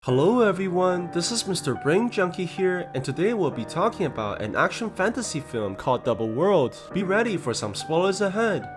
Hello everyone, this is Mr. Brain Junkie here, and today we'll be talking about an action fantasy film called Double World. Be ready for some spoilers ahead.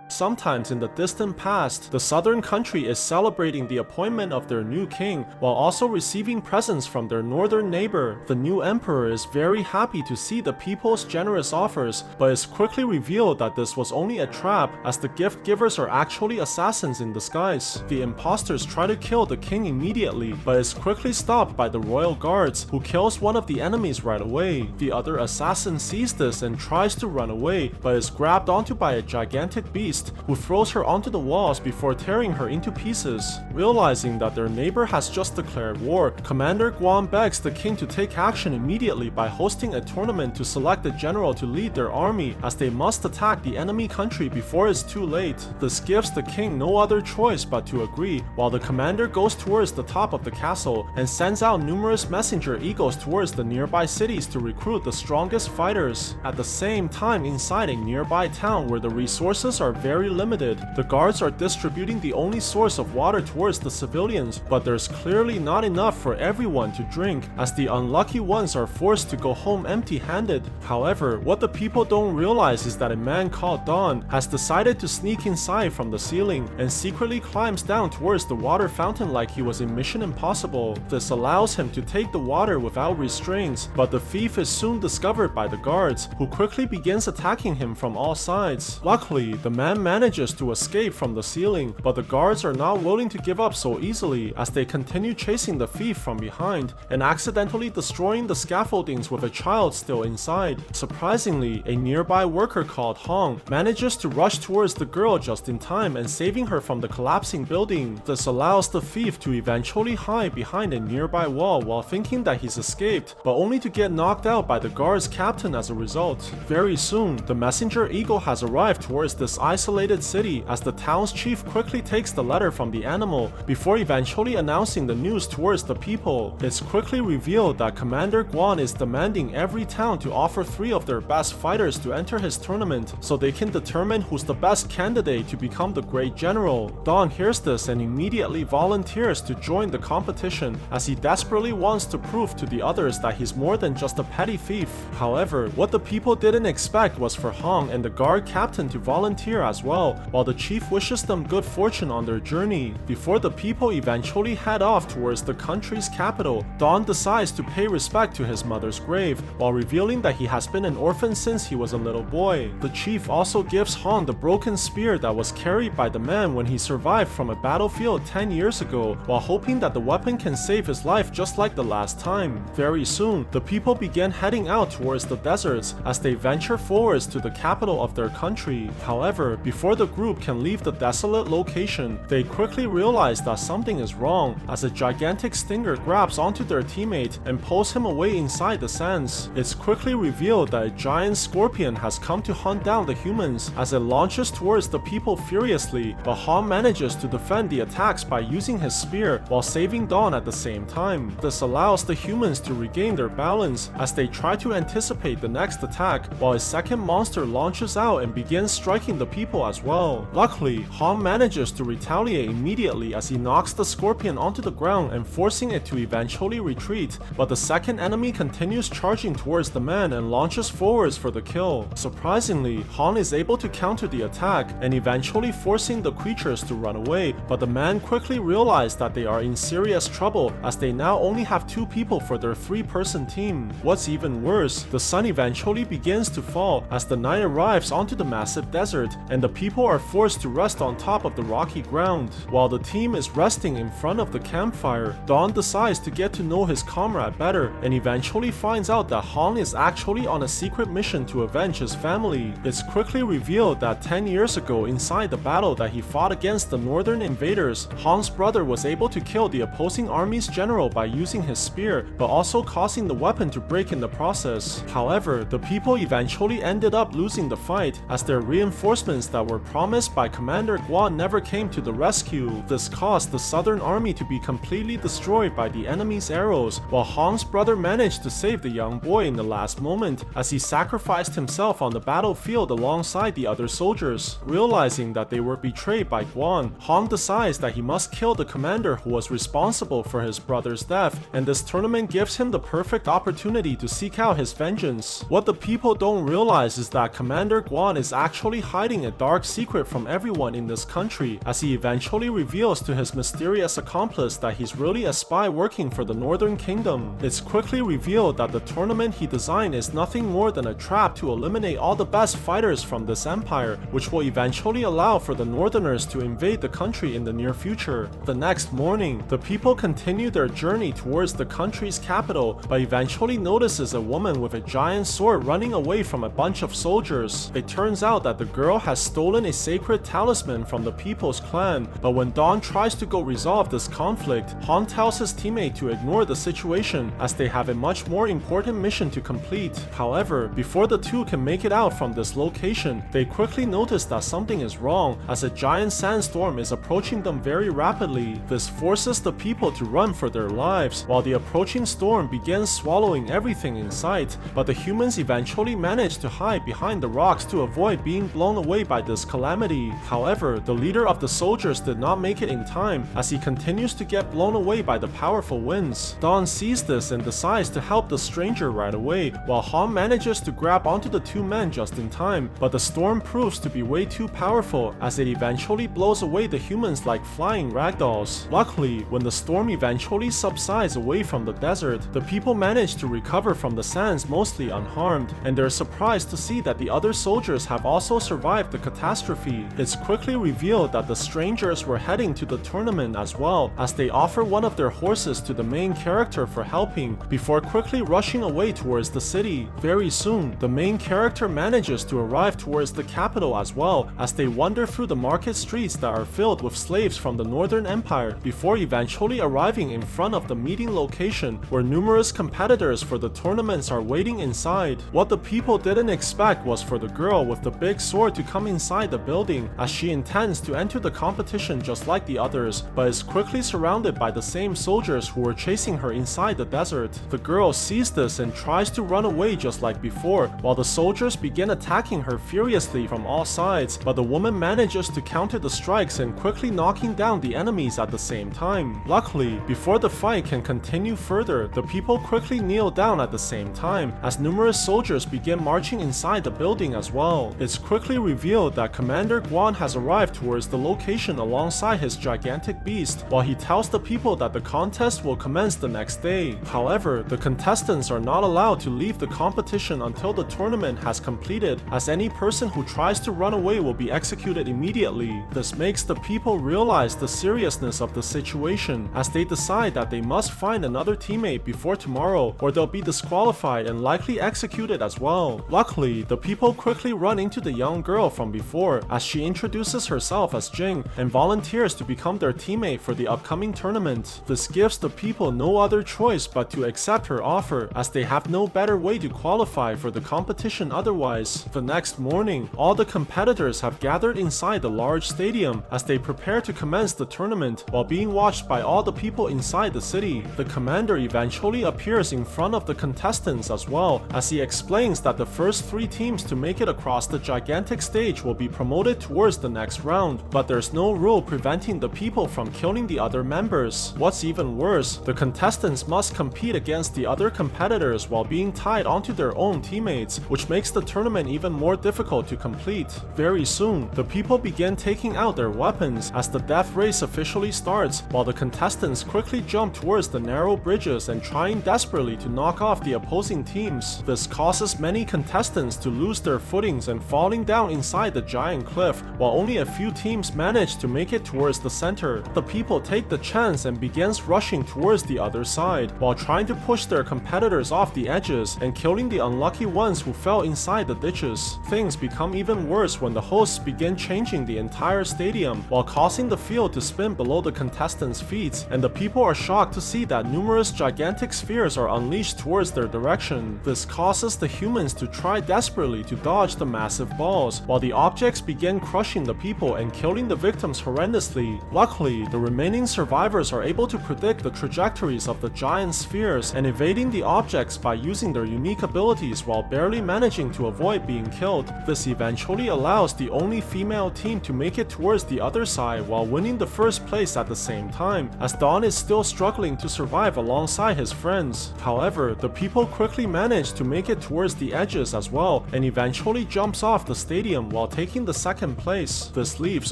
Sometimes in the distant past, the southern country is celebrating the appointment of their new king while also receiving presents from their northern neighbor. The new emperor is very happy to see the people's generous offers, but it's quickly revealed that this was only a trap as the gift givers are actually assassins in disguise. The imposters try to kill the king immediately, but is quickly stopped by the royal guards, who kills one of the enemies right away. The other assassin sees this and tries to run away, but is grabbed onto by a gigantic beast who throws her onto the walls before tearing her into pieces. Realizing that their neighbor has just declared war, Commander Guan begs the king to take action immediately by hosting a tournament to select a general to lead their army, as they must attack the enemy country before it's too late. This gives the king no other choice but to agree, while the commander goes towards the top of the castle and sends out numerous messenger eagles towards the nearby cities to recruit the strongest fighters. At the same time, inside a nearby town where the resources are very limited, the guards are distributing the only source of water towards the civilians, but there's clearly not enough for everyone to drink, as the unlucky ones are forced to go home empty-handed. However, what the people don't realize is that a man called Don has decided to sneak inside from the ceiling and secretly climbs down towards the water fountain like he was in Mission Impossible. This allows him to take the water without restraints, but the thief is soon discovered by the guards, who quickly begins attacking him from all sides. Luckily, the man manages to escape from the ceiling, but the guards are not willing to give up so easily, as they continue chasing the thief from behind and accidentally destroying the scaffoldings with a child still inside. Surprisingly, a nearby worker called Hong manages to rush towards the girl just in time and saving her from the collapsing building. This allows the thief to eventually hide behind a nearby wall while thinking that he's escaped, but only to get knocked out by the guard's captain as a result. Very soon, the messenger eagle has arrived towards this isolated city, as the town's chief quickly takes the letter from the animal before eventually announcing the news towards the people. It's quickly revealed that Commander Guan is demanding every town to offer 3 of their best fighters to enter his tournament so they can determine who's the best candidate to become the great general. Don hears this and immediately volunteers to join the competition, as he desperately wants to prove to the others that he's more than just a petty thief. However, what the people didn't expect was for Hong and the guard captain to volunteer as well, while the chief wishes them good fortune on their journey. Before the people eventually head off towards the country's capital, Don decides to pay respect to his mother's grave, while revealing that he has been an orphan since he was a little boy. The chief also gives Han the broken spear that was carried by the man when he survived from a battlefield 10 years ago, while hoping that the weapon can save his life just like the last time. Very soon, the people begin heading out towards the deserts as they venture forwards to the capital of their country. However, before the group can leave the desolate location, they quickly realize that something is wrong, as a gigantic stinger grabs onto their teammate and pulls him away inside the sands. It's quickly revealed that a giant scorpion has come to hunt down the humans, as it launches towards the people furiously, but Han manages to defend the attacks by using his spear while saving Dawn at the same time. This allows the humans to regain their balance as they try to anticipate the next attack, while a second monster launches out and begins striking the people as well. Luckily, Han manages to retaliate immediately as he knocks the scorpion onto the ground and forcing it to eventually retreat, but the second enemy continues charging towards the man and launches forwards for the kill. Surprisingly, Han is able to counter the attack and eventually forcing the creatures to run away, but the man quickly realizes that they are in serious trouble as they now only have 2 people for their 3-person team. What's even worse, the sun eventually begins to fall as the night arrives onto the massive desert, and the people are forced to rest on top of the rocky ground. While the team is resting in front of the campfire, Don decides to get to know his comrade better and eventually finds out that Han is actually on a secret mission to avenge his family. It's quickly revealed that 10 years ago, inside the battle that he fought against the northern invaders, Han's brother was able to kill the opposing army's general by using his spear, but also causing the weapon to break in the process. However, the people eventually ended up losing the fight as their reinforcements that were promised by Commander Guan never came to the rescue. This caused the Southern Army to be completely destroyed by the enemy's arrows, while Hong's brother managed to save the young boy in the last moment as he sacrificed himself on the battlefield alongside the other soldiers. Realizing that they were betrayed by Guan, Hong decides that he must kill the commander who was responsible for his brother's death, and this tournament gives him the perfect opportunity to seek out his vengeance. What the people don't realize is that Commander Guan is actually hiding a dark secret from everyone in this country, as he eventually reveals to his mysterious accomplice that he's really a spy working for the Northern Kingdom. It's quickly revealed that the tournament he designed is nothing more than a trap to eliminate all the best fighters from this empire, which will eventually allow for the Northerners to invade the country in the near future. The next morning, the people continue their journey towards the country's capital, but eventually notices a woman with a giant sword running away from a bunch of soldiers. It turns out that the girl has stolen a sacred talisman from the people's clan, but when Dawn tries to go resolve this conflict, Han tells his teammate to ignore the situation as they have a much more important mission to complete. However, before the two can make it out from this location, they quickly notice that something is wrong as a giant sandstorm is approaching them very rapidly. This forces the people to run for their lives, while the approaching storm begins swallowing everything in sight, but the humans eventually manage to hide behind the rocks to avoid being blown away by this calamity. However, the leader of the soldiers did not make it in time as he continues to get blown away by the powerful winds. Dawn sees this and decides to help the stranger right away, while Han manages to grab onto the two men just in time, but the storm proves to be way too powerful as it eventually blows away the humans like flying ragdolls. Luckily, when the storm eventually subsides away from the desert, the people manage to recover from the sands mostly unharmed, and they're surprised to see that the other soldiers have also survived the catastrophe. It's quickly revealed that the strangers were heading to the tournament as well, as they offer one of their horses to the main character for helping, before quickly rushing away towards the city. Very soon, the main character manages to arrive towards the capital as well, as they wander through the market streets that are filled with slaves from the Northern Empire, before eventually arriving in front of the meeting location where numerous competitors for the tournaments are waiting inside. What the people didn't expect was for the girl with the big sword to come inside the building, as she intends to enter the competition just like the others, but is quickly surrounded by the same soldiers who were chasing her inside the desert. The girl sees this and tries to run away just like before, while the soldiers begin attacking her furiously from all sides, but the woman manages to counter the strikes and quickly knocking down the enemies at the same time. Luckily, before the fight can continue further, the people quickly kneel down at the same time, as numerous soldiers begin marching inside the building as well. It's quickly revealed that Commander Guan has arrived towards the location alongside his gigantic beast, while he tells the people that the contest will commence the next day. However, the contestants are not allowed to leave the competition until the tournament has completed, as any person who tries to run away will be executed immediately. This makes the people realize the seriousness of the situation, as they decide that they must find another teammate before tomorrow, or they'll be disqualified and likely executed as well. Luckily, the people quickly run into the young girl from before, as she introduces herself as Jing and volunteers to become their teammate for the upcoming tournament. This gives the people no other choice but to accept her offer, as they have no better way to qualify for the competition otherwise. The next morning, all the competitors have gathered inside the large stadium as they prepare to commence the tournament, while being watched by all the people inside the city. The commander eventually appears in front of the contestants as well, as he explains that the first 3 teams to make it across the gigantic stage will be promoted towards the next round, but there's no rule preventing the people from killing the other members. What's even worse, the contestants must compete against the other competitors while being tied onto their own teammates, which makes the tournament even more difficult to complete. Very soon, the people begin taking out their weapons as the death race officially starts, while the contestants quickly jump towards the narrow bridges and trying desperately to knock off the opposing teams. This causes many contestants to lose their footings and falling down inside the giant cliff, while only a few teams manage to make it towards the center. The people take the chance and begins rushing towards the other side, while trying to push their competitors off the edges and killing the unlucky ones who fell inside the ditches. Things become even worse when the hosts begin changing the entire stadium, while causing the field to spin below the contestants' feet, and the people are shocked to see that numerous gigantic spheres are unleashed towards their direction. This causes the humans to try desperately to dodge the massive balls, while the the objects begin crushing the people and killing the victims horrendously. Luckily, the remaining survivors are able to predict the trajectories of the giant spheres and evading the objects by using their unique abilities while barely managing to avoid being killed. This eventually allows the only female team to make it towards the other side while winning the first place at the same time, as Don is still struggling to survive alongside his friends. However, the people quickly manage to make it towards the edges as well and eventually jumps off the stadium while taking the second place. This leaves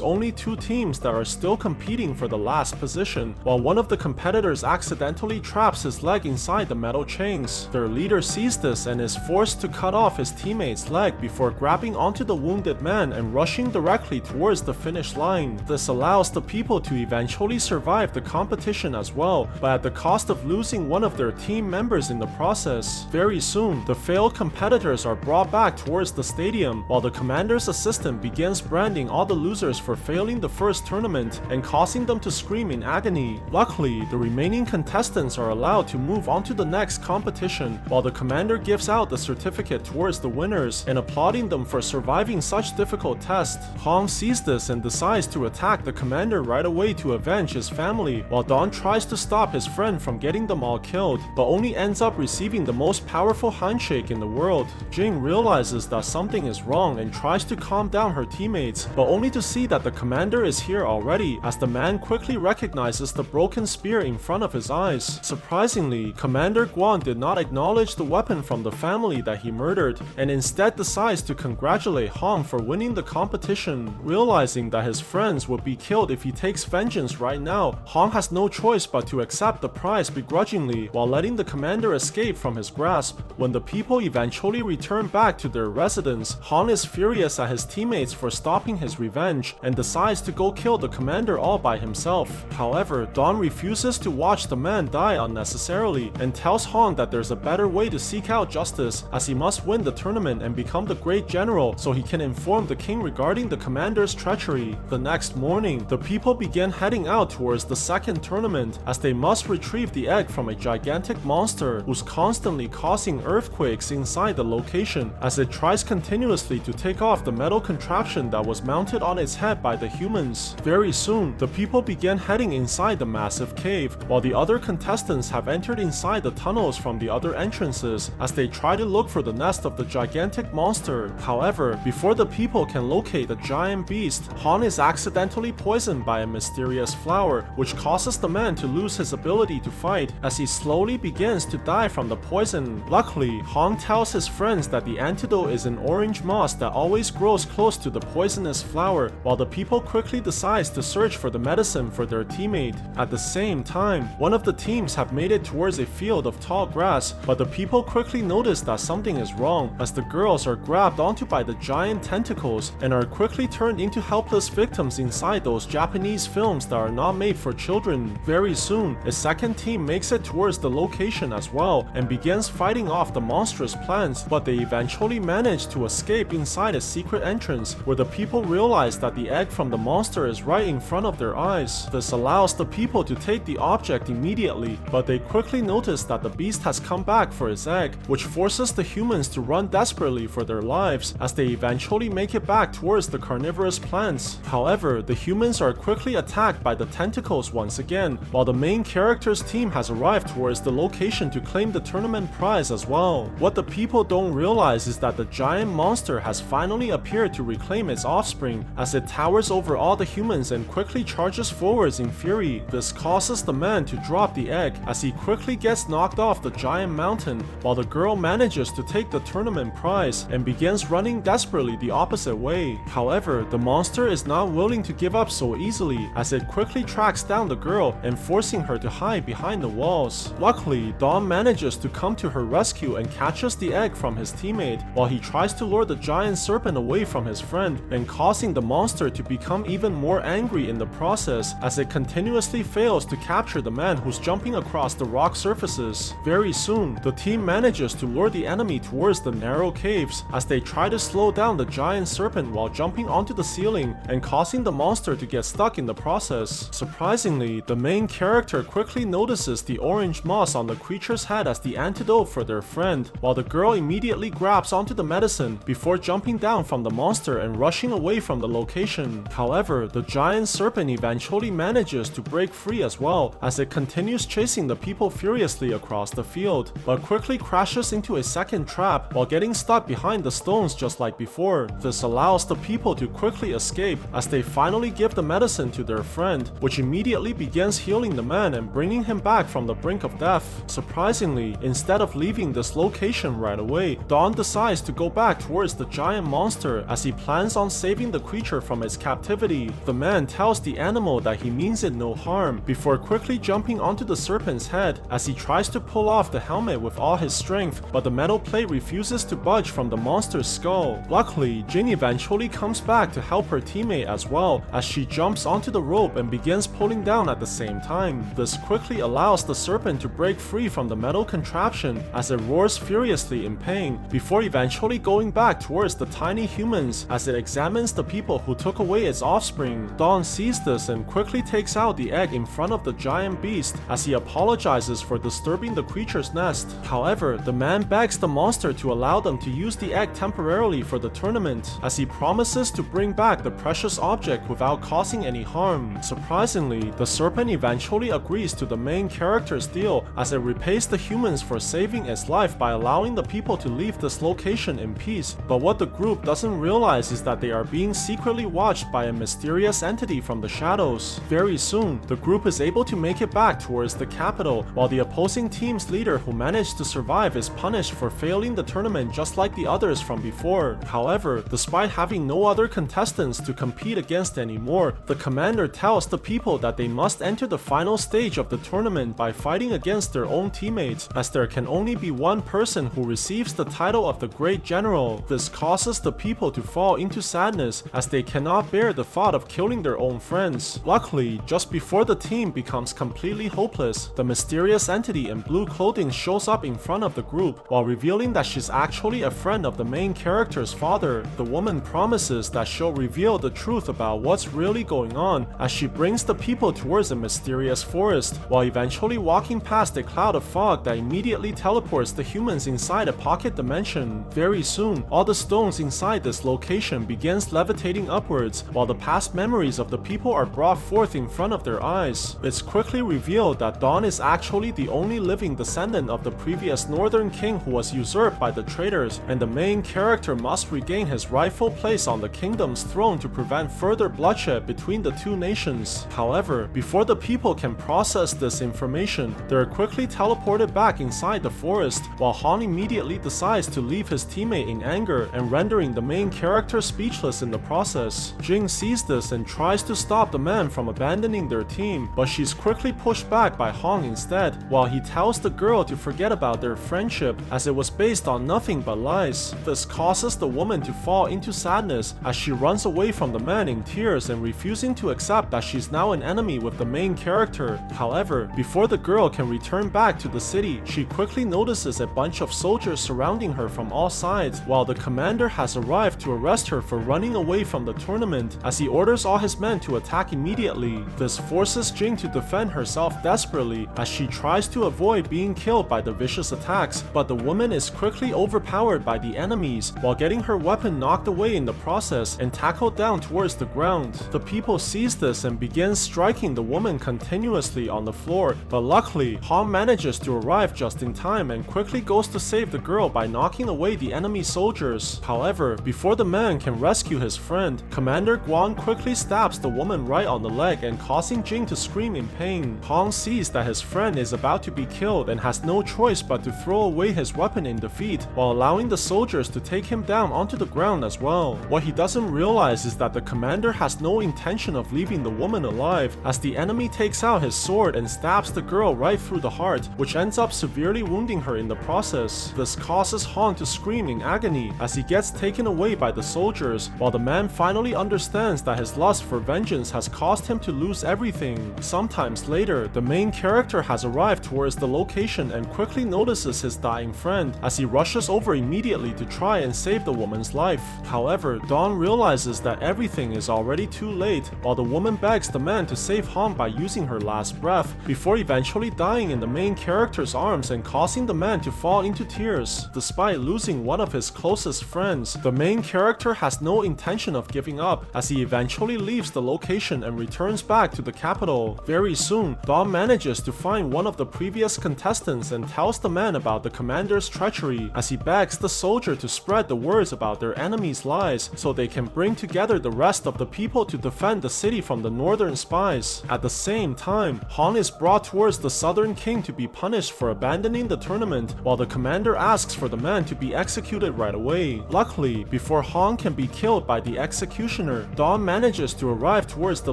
only two teams that are still competing for the last position, while one of the competitors accidentally traps his leg inside the metal chains. Their leader sees this and is forced to cut off his teammate's leg before grabbing onto the wounded man and rushing directly towards the finish line. This allows the people to eventually survive the competition as well, but at the cost of losing one of their team members in the process. Very soon, the failed competitors are brought back towards the stadium, while the commander's assistant begins branding all the losers for failing the first tournament and causing them to scream in agony. Luckily, the remaining contestants are allowed to move on to the next competition, while the commander gives out the certificate towards the winners and applauding them for surviving such difficult tests. Hong sees this and decides to attack the commander right away to avenge his family, while Don tries to stop his friend from getting them all killed, but only ends up receiving the most powerful handshake in the world. Jing realizes that something is wrong and tries to calm down her teammates, but only to see that the commander is here already, as the man quickly recognizes the broken spear in front of his eyes. Surprisingly, Commander Guan did not acknowledge the weapon from the family that he murdered, and instead decides to congratulate Hong for winning the competition. Realizing that his friends would be killed if he takes vengeance right now, Hong has no choice but to accept the prize begrudgingly while letting the commander escape from his grasp. When the people eventually return back to their residence, Hong is furious at his teammates for stopping his revenge and decides to go kill the commander all by himself. However, Don refuses to watch the man die unnecessarily and tells Hong that there's a better way to seek out justice, as he must win the tournament and become the great general so he can inform the king regarding the commander's treachery. The next morning, the people begin heading out towards the second tournament, as they must retrieve the egg from a gigantic monster who's constantly causing earthquakes inside the location as it tries continuously to take off the metal contraption that was mounted on its head by the humans. Very soon, the people begin heading inside the massive cave, while the other contestants have entered inside the tunnels from the other entrances as they try to look for the nest of the gigantic monster. However, before the people can locate the giant beast, Han is accidentally poisoned by a mysterious flower, which causes the man to lose his ability to fight as he slowly begins to die from the poison. Luckily, Han tells his friends that the antidote is an orange moss that always grows close to the poisonous flower, while the people quickly decides to search for the medicine for their teammate. At the same time, one of the teams have made it towards a field of tall grass, but the people quickly notice that something is wrong as the girls are grabbed onto by the giant tentacles and are quickly turned into helpless victims inside those Japanese films that are not made for children. Very soon, a second team makes it towards the location as well and begins fighting off the monstrous plants, but they eventually manage to escape inside a secret entrance where the people realize that the egg from the monster is right in front of their eyes. This allows the people to take the object immediately, but they quickly notice that the beast has come back for its egg, which forces the humans to run desperately for their lives as they eventually make it back towards the carnivorous plants. However, the humans are quickly attacked by the tentacles once again, while the main character's team has arrived towards the location to claim the tournament prize as well. What the people don't realize is that the giant monster has finally appeared to reclaim its offspring as it towers over all the humans and quickly charges forwards in fury. This causes the man to drop the egg as he quickly gets knocked off the giant mountain, while the girl manages to take the tournament prize and begins running desperately the opposite way. However, the monster is not willing to give up so easily as it quickly tracks down the girl and forcing her to hide behind the walls. Luckily, Dom manages to come to her rescue and catches the egg from his teammate while he tries to lure the giant serpent away from his friend and causing the monster to become even more angry in the process as it continuously fails to capture the man who's jumping across the rock surfaces. Very soon, the team manages to lure the enemy towards the narrow caves as they try to slow down the giant serpent while jumping onto the ceiling and causing the monster to get stuck in the process. Surprisingly, the main character quickly notices the orange moss on the creature's head as the antidote for their friend, while the girl immediately grabs onto the medicine before jumping down from the monster and rushing away from the location. However, the giant serpent eventually manages to break free as well, as it continues chasing the people furiously across the field, but quickly crashes into a second trap while getting stuck behind the stones just like before. This allows the people to quickly escape as they finally give the medicine to their friend, which immediately begins healing the man and bringing him back from the brink of death. Surprisingly, instead of leaving this location right away, Dawn decides to go back towards the giant monster as he plans on saving the creature from its captivity. The man tells the animal that he means it no harm before quickly jumping onto the serpent's head as he tries to pull off the helmet with all his strength, but the metal plate refuses to budge from the monster's skull. Luckily, Jin eventually comes back to help her teammate as well as she jumps onto the rope and begins pulling down at the same time. This quickly allows the serpent to break free from the metal contraption as it roars furiously in pain before eventually going back towards the tiny humans as it examines the people who took away its offspring. Dawn sees this and quickly takes out the egg in front of the giant beast as he apologizes for disturbing the creature's nest. However, the man begs the monster to allow them to use the egg temporarily for the tournament as he promises to bring back the precious object without causing any harm. Surprisingly, the serpent eventually agrees to the main character's deal as it repays the humans for saving its life by allowing the people to leave this location in peace. But what the group doesn't realize is that they are being secretly watched by a mysterious entity from the shadows. Very soon, the group is able to make it back towards the capital, while the opposing team's leader who managed to survive is punished for failing the tournament just like the others from before. However, despite having no other contestants to compete against anymore, the commander tells the people that they must enter the final stage of the tournament by fighting against their own teammates, as there can only be one person who receives the title of the Great General. This causes the people to fall into sadness as they cannot bear the thought of killing their own friends. Luckily, just before the team becomes completely hopeless, the mysterious entity in blue clothing shows up in front of the group while revealing that she's actually a friend of the main character's father. The woman promises that she'll reveal the truth about what's really going on as she brings the people towards a mysterious forest, while eventually walking past a cloud of fog that immediately teleports the humans inside a pocket dimension. Very soon, all the stones inside this location begins levitating upwards, while the past memories of the people are brought forth in front of their eyes. It's quickly revealed that Dawn is actually the only living descendant of the previous northern king who was usurped by the traitors, and the main character must regain his rightful place on the kingdom's throne to prevent further bloodshed between the two nations. However, before the people can process this information, they're quickly teleported back inside the forest, while Han immediately decides to leave his teammate in anger and rendering the main character speechless in the process. Jing sees this and tries to stop the man from abandoning their team, but she's quickly pushed back by Han instead, while he tells the girl to forget about their friendship as it was based on nothing but lies. This causes the woman to fall into sadness as she runs away from the man in tears and refusing to accept that she's now an enemy with the main character. However, before the girl can return back to the city, she quickly notices a bunch of soldiers surrounding her from all sides, while the commander has arrived to arrest her for running away from the tournament as he orders all his men to attack immediately. This forces Jing to defend herself desperately as she tries to avoid being killed by the vicious attacks, but the woman is quickly overpowered by the enemies while getting her weapon knocked away in the process and tackled down towards the ground. The people sees this and begins striking the woman continuously on the floor, but luckily Han manages to arrive just in time and quickly goes to save the girl by knocking away the enemy soldiers. However, before the man can rescue his friend, Commander Guan quickly stabs the woman right on the leg and causing Jing to scream in pain. Han sees that his friend is about to be killed and has no choice but to throw away his weapon in defeat while allowing the soldiers to take him down onto the ground as well. What he doesn't realize is that the commander has no intention of leaving the woman alive as the enemy takes out his sword and stabs the girl right through the heart, which ends up severely wounding her in the process. This causes Han to scream in agony as he gets taken away by the soldiers, while the man finally understands that his lust for vengeance has caused him to lose everything. Sometimes later, the main character has arrived towards the location and quickly notices his dying friend as he rushes over immediately to try and save the woman's life. However, Dawn realizes that everything is already too late, while the woman begs the man to save Han by using her last breath, before eventually dying in the main character's arms and causing the man to fall into tears. Despite losing one of his closest friends, the main main character has no intention of giving up as he eventually leaves the location and returns back to the capital. Very soon, Dom manages to find one of the previous contestants and tells the man about the commander's treachery as he begs the soldier to spread the words about their enemy's lies so they can bring together the rest of the people to defend the city from the northern spies. At the same time, Han is brought towards the southern king to be punished for abandoning the tournament while the commander asks for the man to be executed right away. Luckily, before Han can be killed by the executioner, Dom manages to arrive towards the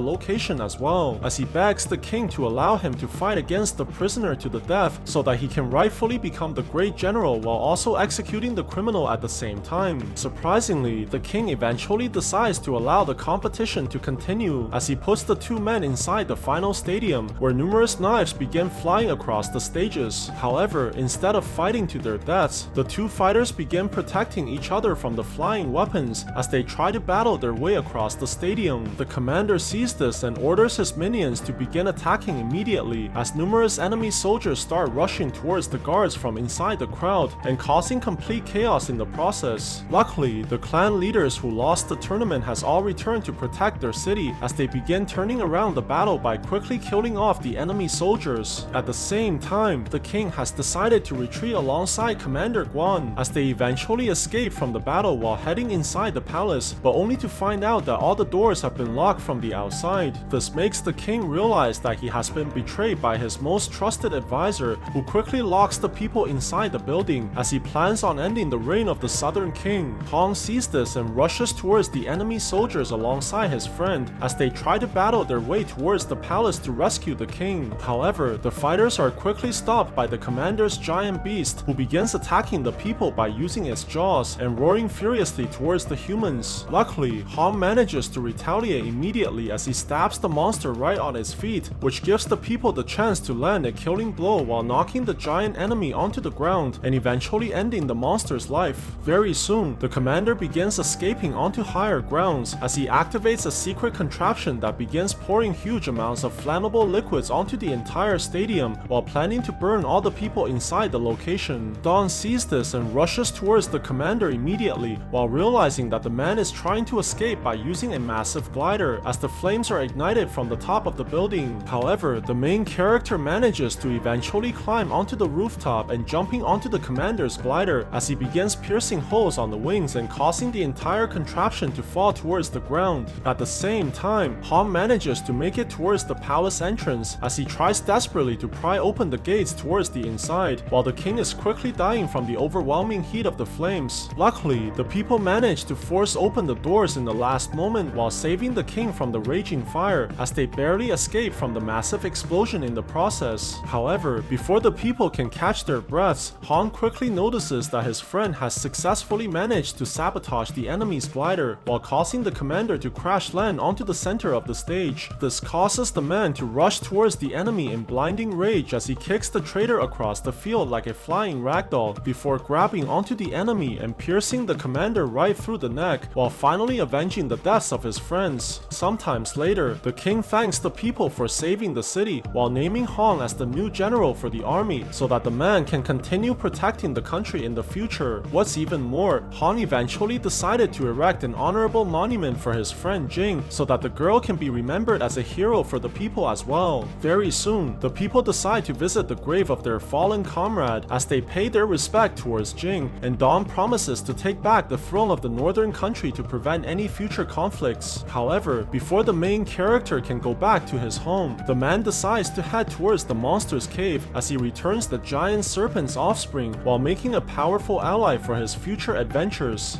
location as well as he begs the king to allow him to fight against the prisoner to the death so that he can rightfully become the great general while also executing the criminal at the same time. Surprisingly, the king eventually decides to allow the competition to continue as he puts the two men inside the final stadium where numerous knives begin flying across the stages. However, instead of fighting to their deaths, the two fighters begin protecting each other from the flying weapons as they try to battle their way across the stadium. The commander sees this and orders his minions to begin attacking immediately as numerous enemy soldiers start rushing towards the guards from inside the crowd and causing complete chaos in the process. Luckily, the clan leaders who lost the tournament has all returned to protect their city as they begin turning around the battle by quickly killing off the enemy soldiers. At the same time, the king has decided to retreat alongside Commander Guan as they eventually escape from the battle while heading inside the palace, but only to find out that all the doors have been locked from the outside. This makes the king realize that he has been betrayed by his most trusted advisor, who quickly locks the people inside the building as he plans on ending the reign of the southern king. Han sees this and rushes towards the enemy soldiers alongside his friend as they try to battle their way towards the palace to rescue the king. However, the fighters are quickly stopped by the commander's giant beast, who begins attacking the people by using its jaws and roaring furiously towards the humans. Luckily, Han manages to retaliate immediately as he stabs the monster right on its feet, which gives the people the chance to land a killing blow while knocking the giant enemy onto the ground and eventually ending the monster's life. Very soon, the commander begins escaping onto higher grounds as he activates a secret contraption that begins pouring huge amounts of flammable liquids onto the entire stadium while planning to burn all the people inside the location. Don sees this and rushes towards the commander immediately while realizing that the man is trying to escape by using a massive glider as the flames are ignited from the top of the building. However, the main character manages to eventually climb onto the rooftop and jumping onto the commander's glider as he begins piercing holes on the wings and causing the entire contraption to fall towards the ground. At the same time, Han manages to make it towards the palace entrance as he tries desperately to pry open the gates towards the inside, while the king is quickly dying from the overwhelming heat of the flames. Luckily, the people manage to force open the doors in the last moment while saving the king from the raging fire as they barely escape from the massive explosion in the process. However, before the people can catch their breaths, Han quickly notices that his friend has successfully managed to sabotage the enemy's glider while causing the commander to crash land onto the center of the stage. This causes the man to rush towards the enemy in blinding rage as he kicks the traitor across the field like a flying ragdoll before grabbing onto the enemy and piercing the commander right through the neck while finally avenging the deaths of his friends. Sometimes later, the king thanks the people for saving the city while naming Han as the new general for the army so that the man can continue protecting the country in the future. What's even more, Han eventually decided to erect an honorable monument for his friend Jing so that the girl can be remembered as a hero for the people as well. Very soon, the people decide to visit the grave of their fallen comrade as they pay their respect towards Jing, and Dom promises to take back the throne of the northern country to prevent any future conflicts. However, before the main character can go back to his home, the man decides to head towards the monster's cave as he returns the giant serpent's offspring while making a powerful ally for his future adventures.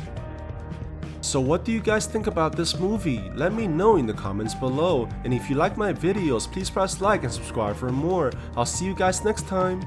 So what do you guys think about this movie? Let me know in the comments below, and if you like my videos, please press like and subscribe for more. I'll see you guys next time.